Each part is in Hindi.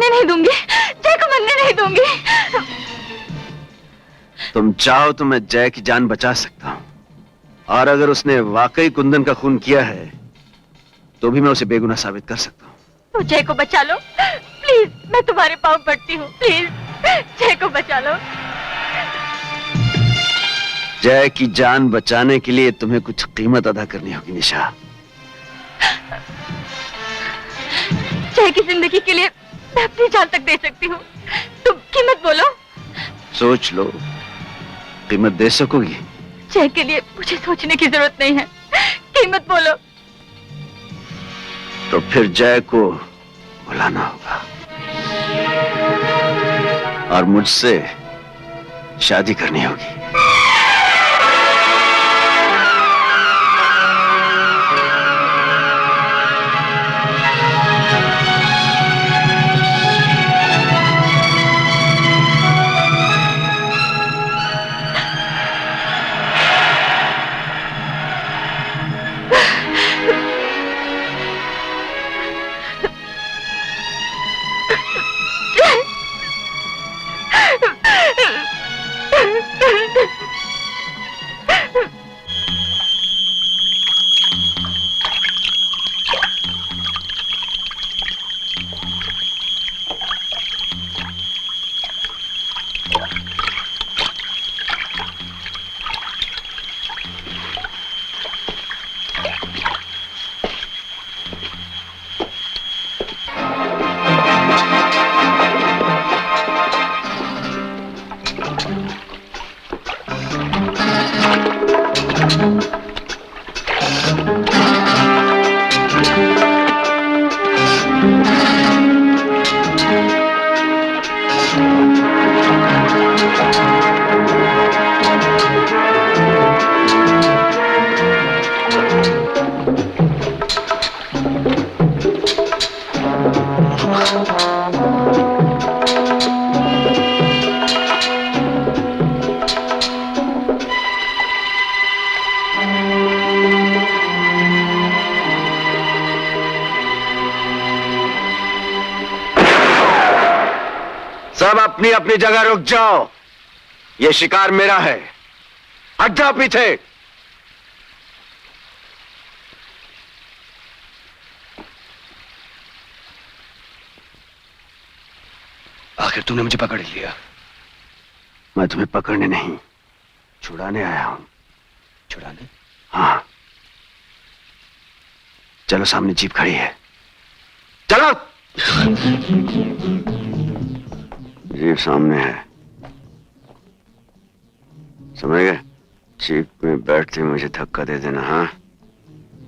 मरने नहीं दूंगी, जय को मरने नहीं दूंगी। तुम चाहो तो मैं जय की जान बचा सकता हूं, और अगर उसने वाकई कुंदन का खून किया है तो भी मैं उसे बेगुनाह साबित कर सकता हूं। तो जय को बचा लो प्लीज, मैं तुम्हारे पांव पड़ती हूँ, प्लीज जय को बचा लो। जय की जान बचाने के लिए तुम्हें कुछ कीमत अदा करनी होगी निशा। जय की जिंदगी के लिए मैं अपनी जान तक दे सकती हूँ, तुम कीमत बोलो। सोच लो, कीमत दे सकोगी? जय के लिए मुझे सोचने की जरूरत नहीं है, कीमत बोलो। तो फिर जय को बुलाना होगा और मुझसे शादी करनी होगी। सब अपनी अपनी जगह रुक जाओ, ये शिकार मेरा है, हट जाओ पीछे। आखिर तूने मुझे पकड़ लिया। मैं तुम्हें पकड़ने नहीं, छुड़ाने आया हूं। छुड़ाने? हाँ, चलो, सामने जीप खड़ी है, चलो। जीप सामने है, समझ गए? जीप में बैठते मुझे धक्का दे देना। हाँ,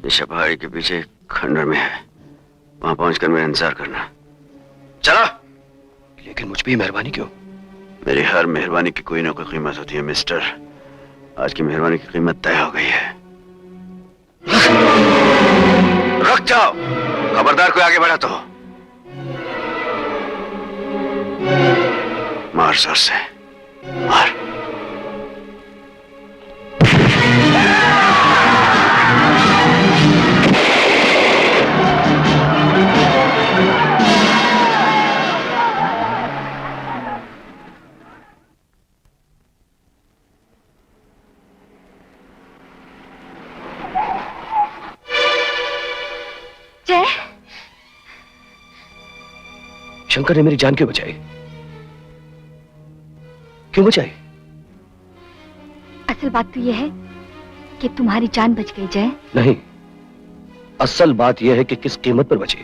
निशा पहाड़ी के पीछे खंडर में है, वहां पहुंचकर मेरा इंतजार करना। चलो। लेकिन मुझ पे ही मेहरबानी क्यों? मेरी हर मेहरबानी की कोई ना कोई कीमत होती है मिस्टर। आज की मेहरबानी की कीमत तय हो गई है। रुक जाओ, खबरदार कोई आगे बढ़ा तो मार, जोर से मार। जय, शंकर ने मेरी जान क्यों बचाई? क्यों बचाई? असल बात तो यह है कि तुम्हारी जान बच गई जय। नहीं, असल बात यह है कि किस कीमत पर बची।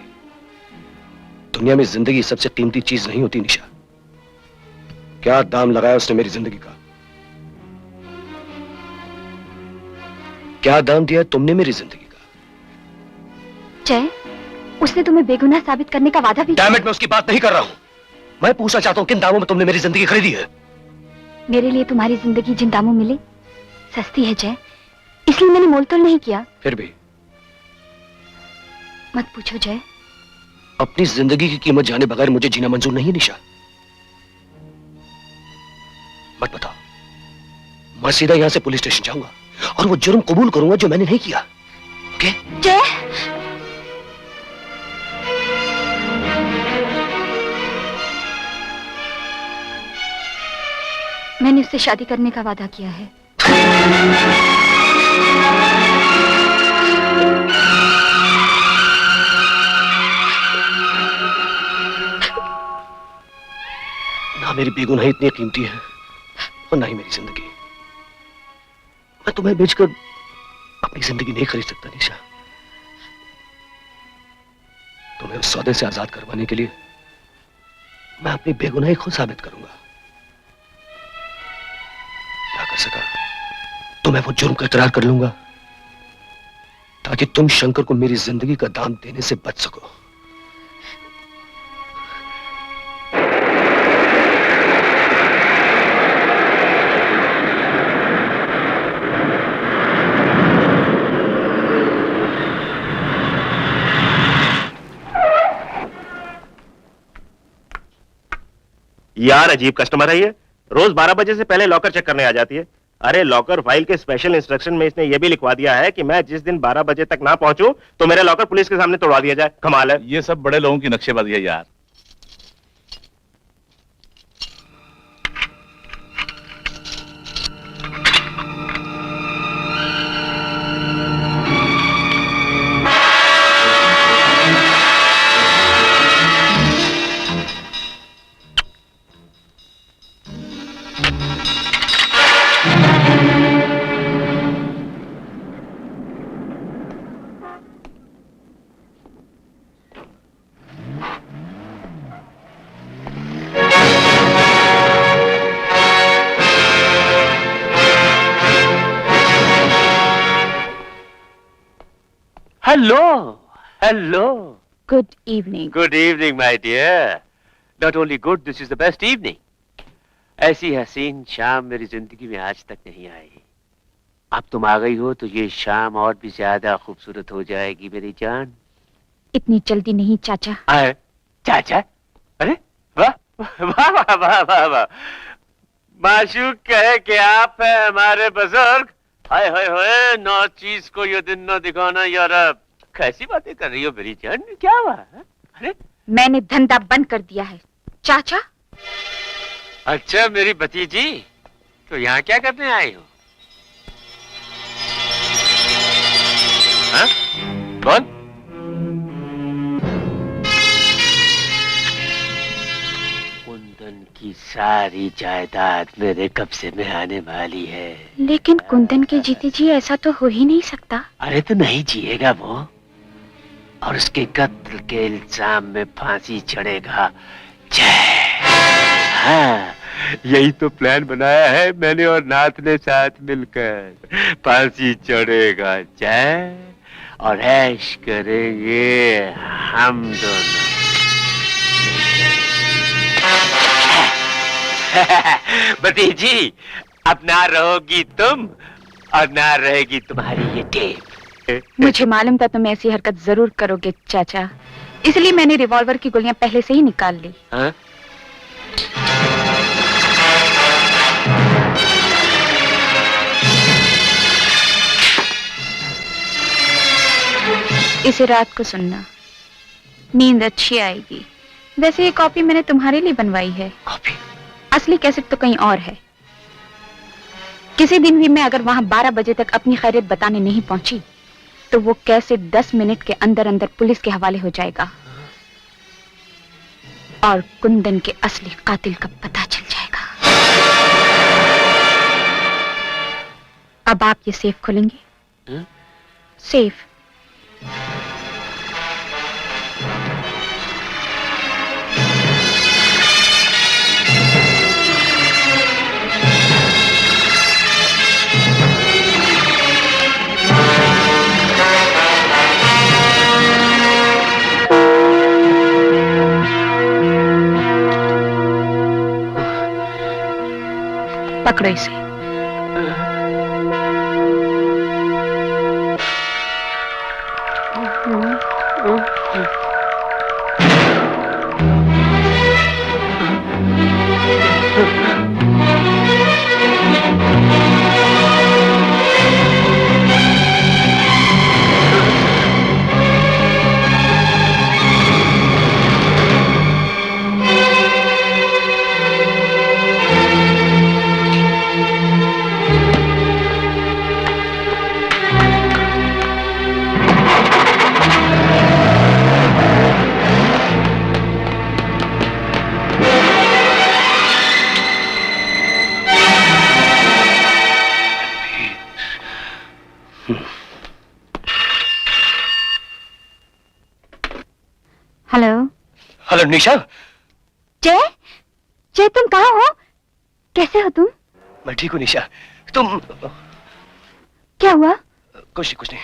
दुनिया में जिंदगी सबसे कीमती चीज नहीं होती निशा। क्या दाम लगाया उसने मेरी जिंदगी का? क्या दाम दिया तुमने मेरी जिंदगी का? जय, उसने तुम्हें बेगुनाह साबित करने का वादा भी किया। डैम इट, मैं उसकी बात नहीं कर रहा हूं। मैं पूछना चाहता हूं किन दामों में तुमने मेरी जिंदगी खरीदी है? मेरे लिए तुम्हारी जिंदगी जिन दामों मिले सस्ती है जय, इसलिए मैंने मोलतोल नहीं किया। फिर भी मत पूछो जय। अपनी जिंदगी की कीमत जाने बगैर मुझे जीना मंजूर नहीं है निशा। मत बताओ, मैं सीधा यहां से पुलिस स्टेशन जाऊंगा और वो जुर्म कबूल करूंगा जो मैंने नहीं किया। ओके? जय, मैंने उससे शादी करने का वादा किया है। ना मेरी बेगुनाही इतनी कीमती है और ना ही मेरी जिंदगी। मैं तुम्हें बेचकर अपनी जिंदगी नहीं खरीद सकता निशा। तुम्हें उस सौदे से आजाद करवाने के लिए मैं अपनी बेगुनाही खुद साबित करूंगा। क्या कर सका तो मैं वो जुर्म का इकरार कर लूंगा ताकि तुम शंकर को मेरी जिंदगी का दाम देने से बच सको। यार अजीब कस्टमर है ये, रोज 12 बजे से पहले लॉकर चेक करने आ जाती है। अरे लॉकर फाइल के स्पेशल इंस्ट्रक्शन में इसने ये भी लिखवा दिया है कि मैं जिस दिन 12 बजे तक ना पहुंचूं तो मेरा लॉकर पुलिस के सामने तोड़वा दिया जाए। कमाल है। ये सब बड़े लोगों की नक्शेबाजी है यार। Hello, hello. Good evening. Good evening, my dear. Not only good, this is the best evening. ऐसी हसीन शाम मेरी जिंदगी में आज तक नहीं आई। अब तुम आ गई हो तो ये शाम और भी ज्यादा खूबसूरत हो जाएगी मेरी जान। इतनी जल्दी नहीं चाचा। आए, चाचा? अरे वाह वाह वाह वाह वाह वाह। माशूक कहे कि आप है हमारे बुजुर्ग। हाय हाय हाय, नौ चीज को ये दिन न दिखाना यार। कैसी बातें कर रही हो मेरी जान, क्या हुआ? अरे मैंने धंधा बंद कर दिया है चाचा। अच्छा मेरी भतीजी, तो यहाँ क्या करने आई हो? हाँ? कौन? कुंदन की सारी जायदाद मेरे कब्जे में आने वाली है। लेकिन कुंदन के जीते जी ऐसा तो हो ही नहीं सकता। अरे तो नहीं जिएगा वो, और उसके कत्ल के इल्जाम में फांसी चढ़ेगा। जय। हाँ, यही तो प्लान बनाया है मैंने और नाथ ने साथ मिलकर। फांसी चढ़ेगा जय, और ऐश करेंगे हम दोनों। भतीजी, अब ना रहोगी तुम और ना रहेगी तुम्हारी ये टेप। मुझे मालूम था तुम ऐसी हरकत जरूर करोगे चाचा, इसलिए मैंने रिवॉल्वर की गोलियां पहले से ही निकाल ली। हाँ? इसे रात को सुनना, नींद अच्छी आएगी। वैसे ये कॉपी मैंने तुम्हारे लिए बनवाई है। कॉपी? असली कैसेट तो कहीं और है। किसी दिन भी मैं अगर वहां 12 बजे तक अपनी खैरियत बताने नहीं पहुंची तो वो कैसेट 10 मिनट के अंदर अंदर पुलिस के हवाले हो जाएगा और कुंदन के असली कातिल का पता चल जाएगा। अब आप ये सेफ खोलेंगे? सेफ। पकड़ो इसे। हेलो निशा। जय, जय तुम कहाँ हो? कैसे हो तुम? मैं ठीक हूँ निशा। तुम? क्या हुआ? कुछ नहीं।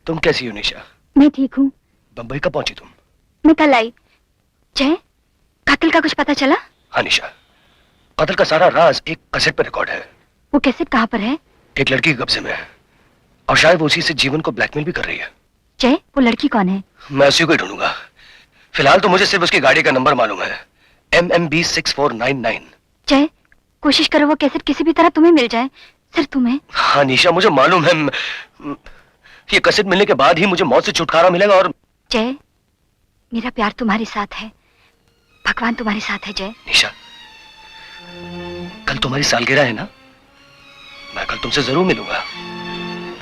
तुम कैसी हो निशा? मैं ठीक हूँ। बंबई कब पहुंची तुम? मैं कल आई। जय, कातिल का कुछ पता चला? हाँ निशा, कत्ल का सारा राज एक कैसेट पर रिकॉर्ड है। वो कैसेट कहाँ पर है? एक लड़की के कब्जे में है और शायद वो उसी से जीवन को ब्लैकमेल भी कर रही है। जय, वो लड़की कौन है? मैं उसी को ही ढूंढूंगा। फिलहाल तो मुझे सिर्फ उसकी गाड़ी का नंबर मालूम है, MMB 6499। जय, कोशिश करो वो कैसेट किसी भी तरह तुम्हें मिल जाए, सिर्फ तुम्हें। हाँ निशा, मुझे मालूम है। ये कैसेट मिलने के बाद ही मुझे मौत से छुटकारा मिलेगा। और जय, मेरा प्यार तुम्हारे साथ है, भगवान तुम्हारे साथ है। जय निशा, कल तुम्हारी सालगिरह है ना? मैं कल तुमसे जरूर मिलूंगा,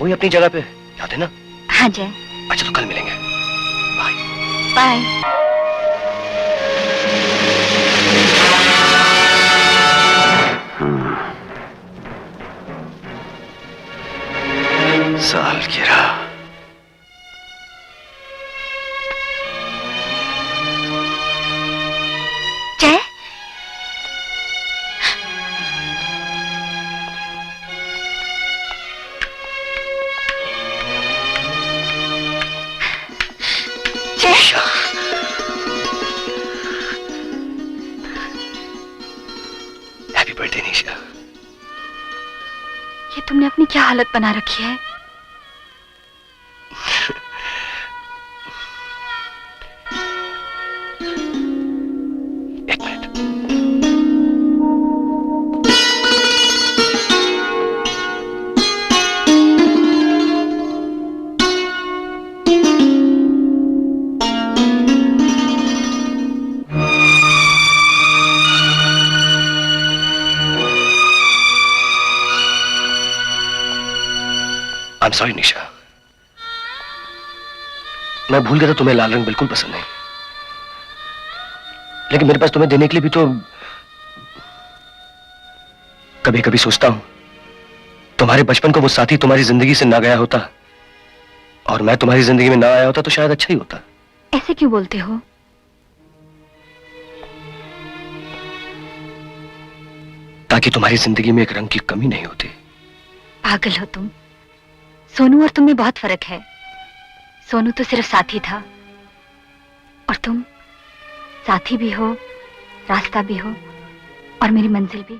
वही अपनी जगह पे, याद है ना? हाँ जय। अच्छा तो कल मिलेंगे। Bye bye. सालगिरह। जय, निशा, हैप्पी बर्थडे निशा। ये तुमने अपनी क्या हालत बना रखी है? एक मिनट। I'm sorry निशा, मैं भूल गया था तुम्हें लाल रंग बिल्कुल पसंद नहीं, लेकिन मेरे पास तुम्हें देने के लिए भी तो। कभी कभी सोचता हूं तुम्हारे बचपन को वो साथी तुम्हारी जिंदगी से ना गया होता और मैं तुम्हारी जिंदगी में ना आया होता तो शायद अच्छा ही होता। ऐसे क्यों बोलते हो? ताकि तुम्हारी जिंदगी में एक रंग की कमी नहीं होती। पागल हो तुम। सोनू और तुम में बहुत फर्क है। सोनू तो सिर्फ साथी था और तुम साथी भी हो, रास्ता भी हो और मेरी मंजिल भी।